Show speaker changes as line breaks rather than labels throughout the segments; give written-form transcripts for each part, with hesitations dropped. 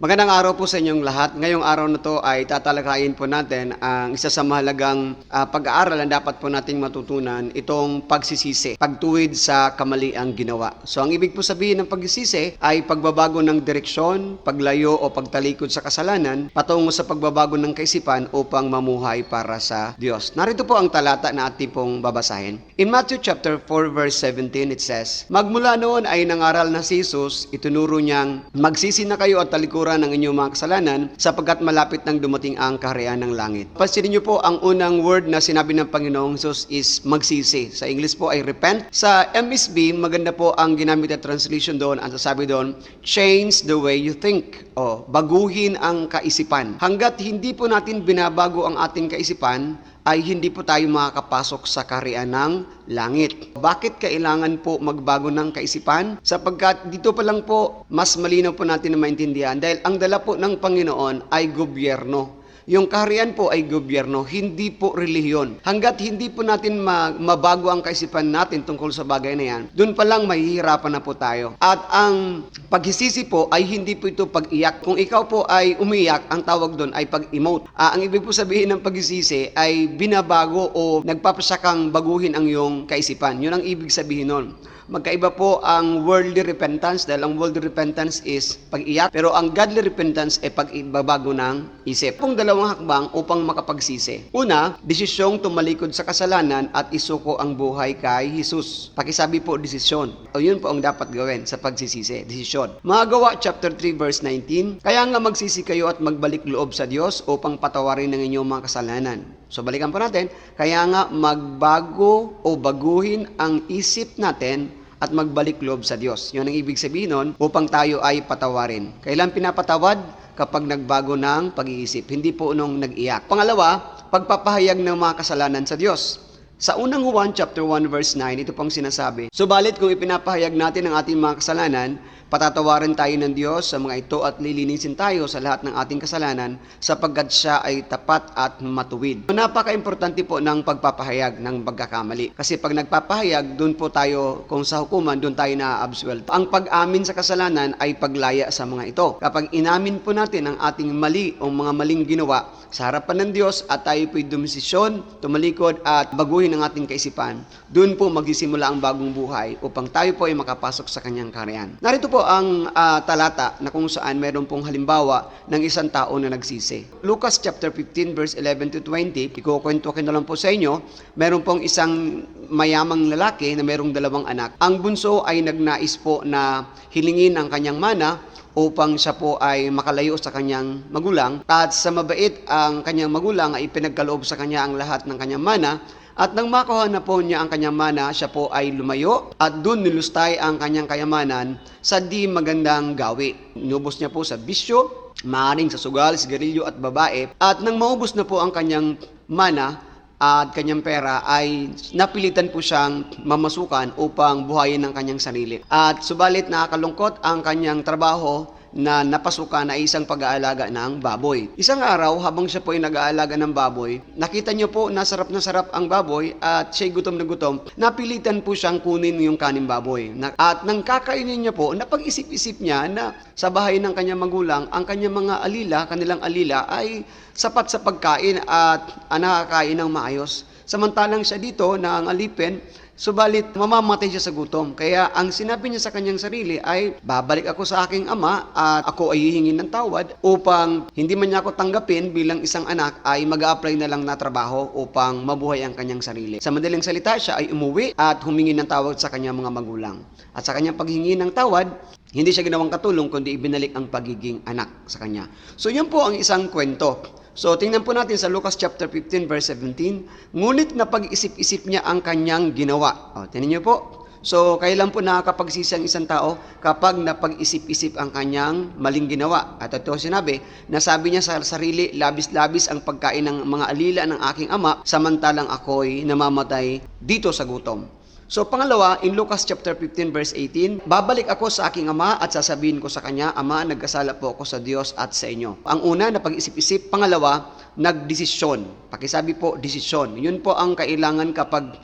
Magandang araw po sa inyong lahat. Ngayong araw na to ay tatalakayin po natin ang isa sa mahalagang pag-aaral na dapat po nating matutunan, itong pagsisisi, pagtuwid sa kamaliang ginawa. So ang ibig po sabihin ng pagsisisi ay pagbabago ng direksyon, paglayo o pagtalikod sa kasalanan patungo sa pagbabago ng kaisipan upang mamuhay para sa Diyos. Narito po ang talata na ating pong babasahin. In Matthew chapter 4 verse 17 it says, "Magmula noon ay nangaral na si Jesus, itunuro niyang magsisi na kayo at talikuran ng inyong mga kasalanan sapagkat malapit nang dumating ang kaharian ng langit." Pansinin niyo po, ang unang word na sinabi ng Panginoong Jesus is magsisi. Sa English po ay repent. Sa MSB, maganda po ang ginamit na translation doon. Ang sasabi doon, change the way you think. O, baguhin ang kaisipan. Hanggat hindi po natin binabago ang ating kaisipan, ay hindi po tayo makakapasok sa kaharian ng langit. Bakit kailangan po magbago ng kaisipan? Sapagkat dito pa lang po, mas malinaw po natin na maintindihan dahil ang dala po ng Panginoon ay gobyerno. Yung kaharian po ay gobyerno, hindi po relihiyon. Hanggat hindi po natin mabago ang kaisipan natin tungkol sa bagay na yan, doon pa lang mahihirapan na po tayo. At ang paghisisi po ay hindi po ito pag-iyak. Kung ikaw po ay umiyak, ang tawag doon ay pag-emote. Ang ibig po sabihin ng paghisisi ay binabago o nagpapasya kang baguhin ang iyong kaisipan. Yun ang ibig sabihin nun. Magkaiba po ang worldly repentance dahil ang worldly repentance is pag-iyak, pero ang godly repentance ay pag-ibabago ng isip. Pong dalawang hakbang upang makapagsisi. Una, desisyong tumalikod sa kasalanan at isuko ang buhay kay Jesus. Pakisabi po, desisyon. O yun po ang dapat gawin sa pagsisisi, desisyon. Mga Gawa chapter 3 verse 19, "Kaya nga magsisi kayo at magbalik loob sa Diyos upang patawarin ng inyong mga kasalanan." So balikan po natin, kaya nga magbago o baguhin ang isip natin at magbalik loob sa Diyos. Yun ang ibig sabihin nun, upang tayo ay patawarin. Kailan pinapatawad? Kapag nagbago ng pag-iisip, hindi po nung nag-iyak. Pangalawa, pagpapahayag ng mga kasalanan sa Diyos. Sa unang Juan chapter 1 verse 9, ito pong sinasabi, "Subalit kung ipinapahayag natin ang ating mga kasalanan, patatawarin tayo ng Diyos sa mga ito at lilinisin tayo sa lahat ng ating kasalanan sapagkat siya ay tapat at matuwid." Napaka-importante po ng pagpapahayag ng pagkakamali. Kasi pag nagpapahayag, doon po tayo, kung sa hukuman, doon tayo na-absuelto. Ang pag-amin sa kasalanan ay paglaya sa mga ito. Kapag inamin po natin ang ating mali o mga maling ginawa sa harapan ng Diyos at tayo po'y dumisisyon, tumalikod at baguhin ang ating kaisipan, doon po magsisimula ang bagong buhay upang tayo po ay makapasok sa kanyang kaharian. Narito po ang talata na kung saan meron pong halimbawa ng isang tao na nagsisi. Lucas chapter 15 verse 11 to 20, ikukwento ko na lang po sa inyo, meron pong isang mayamang lalaki na merong dalawang anak. Ang bunso ay nagnais po na hilingin ang kanyang mana upang siya po ay makalayo sa kanyang magulang. At sa mabait ang kanyang magulang ay pinagkaloob sa kanya ang lahat ng kanyang mana. At nang makuha na po niya ang kanyang mana, siya po ay lumayo at doon nilustay ang kanyang kayamanan sa di magandang gawi. Inubos niya po sa bisyo, maaaring sa sugal, sigarilyo at babae. At nang maubos na po ang kanyang mana at kanyang pera, ay napilitan po siyang mamasukan upang buhayin ang kanyang sarili. At subalit nakakalungkot ang kanyang trabaho na napasukan na isang pag-aalaga ng baboy. Isang araw, habang siya po ay nag-aalaga ng baboy, nakita niyo po na sarap ang baboy at siya'y gutom na gutom, napilitan po siyang kunin yung kaning baboy. At nang kakainin niya po, napag-isip-isip niya na sa bahay ng kanyang magulang, ang kanyang mga kanilang alila ay sapat sa pagkain at nakakain ng maayos. Samantalang siya dito na ang alipin, subalit mamamatay siya sa gutom. Kaya ang sinabi niya sa kanyang sarili ay, babalik ako sa aking ama at ako ay hihingin ng tawad upang hindi man niya ako tanggapin bilang isang anak, ay mag-a-apply na lang na trabaho upang mabuhay ang kanyang sarili. Sa madaling salita, siya ay umuwi at humingi ng tawad sa kanyang mga magulang. At sa kanyang paghingi ng tawad, hindi siya ginawang katulong kundi ibinalik ang pagiging anak sa kanya. So yun po ang isang kwento. So tingnan po natin sa Lucas chapter 15 verse 17, ngunit napag-isip-isip niya ang kanyang ginawa. Tingnan niyo po. So kailan po nakakapagsisi ang isang tao? Kapag napag-isip-isip ang kanyang maling ginawa. At ito sinabi, nasabi niya sa sarili, labis-labis ang pagkain ng mga alila ng aking ama, samantalang ako'y namamatay dito sa gutom. So pangalawa, in Lucas chapter 15 verse 18, babalik ako sa aking ama at sasabihin ko sa kanya, Ama, nagkasala po ako sa Diyos at sa inyo. Ang una, napag-isip-isip. Pangalawa, nagdesisyon. Pakisabi po, desisyon. Yun po ang kailangan kapag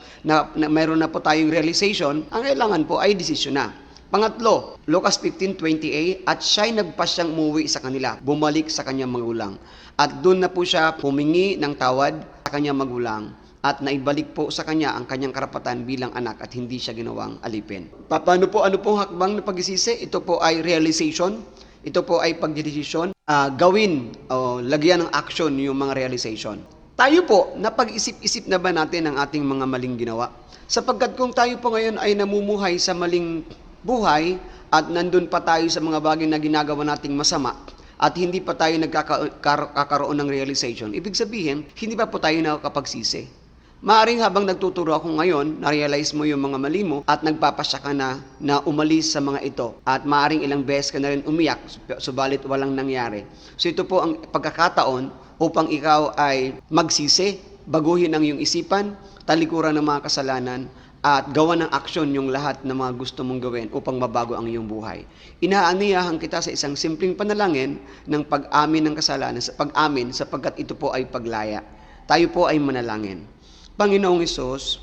mayroon na po tayong realization, ang kailangan po ay desisyon na. Pangatlo, Lucas 15:20a, at siya'y nagpasyang umuwi sa kanila, bumalik sa kanyang magulang. At doon na po siya humingi ng tawad sa kanyang magulang at naibalik po sa kanya ang kanyang karapatan bilang anak at hindi siya ginawang alipin. Paano po, ano pong hakbang na pagsisisi? Ito po ay realization. Ito po ay pagdedesisyon. Gawin o lagyan ng action yung mga realization. Tayo po, napag-isip-isip na ba natin ang ating mga maling ginawa? Sapagkat kung tayo po ngayon ay namumuhay sa maling buhay at nandun pa tayo sa mga bagay na ginagawa nating masama at hindi pa tayo nagkakaroon ng realization, ibig sabihin, hindi pa po tayo nakakapagsisi. Maaring habang nagtuturo ako ngayon, na-realize mo yung mga mali mo at nagpapasya ka na umalis sa mga ito. At maaring ilang beses ka na rin umiyak, subalit walang nangyari. So ito po ang pagkakataon upang ikaw ay magsisi, baguhin ang iyong isipan, talikuran ng mga kasalanan, at gawa ng aksyon yung lahat ng mga gusto mong gawin upang mabago ang iyong buhay. Inaaniyahan kita sa isang simpleng panalangin ng pag-amin ng kasalanan, sa pag-amin sapagkat ito po ay paglaya. Tayo po ay manalangin. Panginoong Hesus,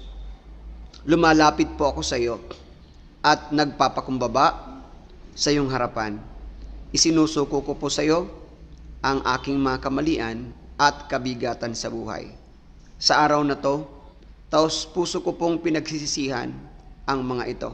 lumalapit po ako sa iyo at nagpapakumbaba sa iyong harapan. Isinusuko ko po sa iyo ang aking mga kamalian at kabigatan sa buhay. Sa araw na to, taos puso ko pong pinagsisisihan ang mga ito.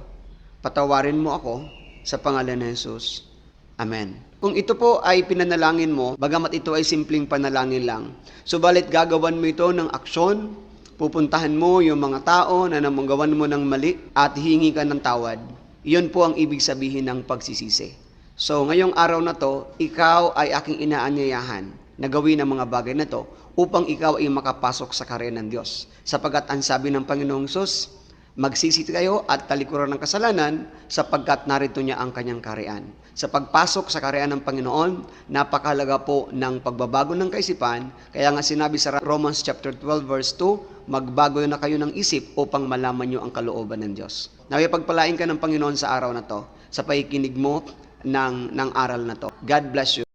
Patawarin mo ako sa pangalan ni Jesus. Amen. Kung ito po ay pinanalangin mo, bagamat ito ay simpleng panalangin lang, subalit gagawan mo ito ng aksyon, pupuntahan mo yung mga tao na namagawan mo ng mali at hihingi ka ng tawad. Iyon po ang ibig sabihin ng pagsisisi. So ngayong araw na to, ikaw ay aking inaanyayahan na gawin ang mga bagay na to upang ikaw ay makapasok sa karya ng Diyos. Sapagkat ang sabi ng Panginoong Hesus, magsisi kayo at talikuran ng kasalanan sapagkat narito niya ang kanyang karyaan. Sa pagpasok sa karyaan ng Panginoon, napakahalaga po ng pagbabago ng kaisipan. Kaya nga sinabi sa Romans chapter 12 verse 2, magbago na kayo ng isip upang malaman nyo ang kalooban ng Diyos. Naway pagpalain ka ng Panginoon sa araw na to, sa pakikinig mo ng aral na to. God bless you.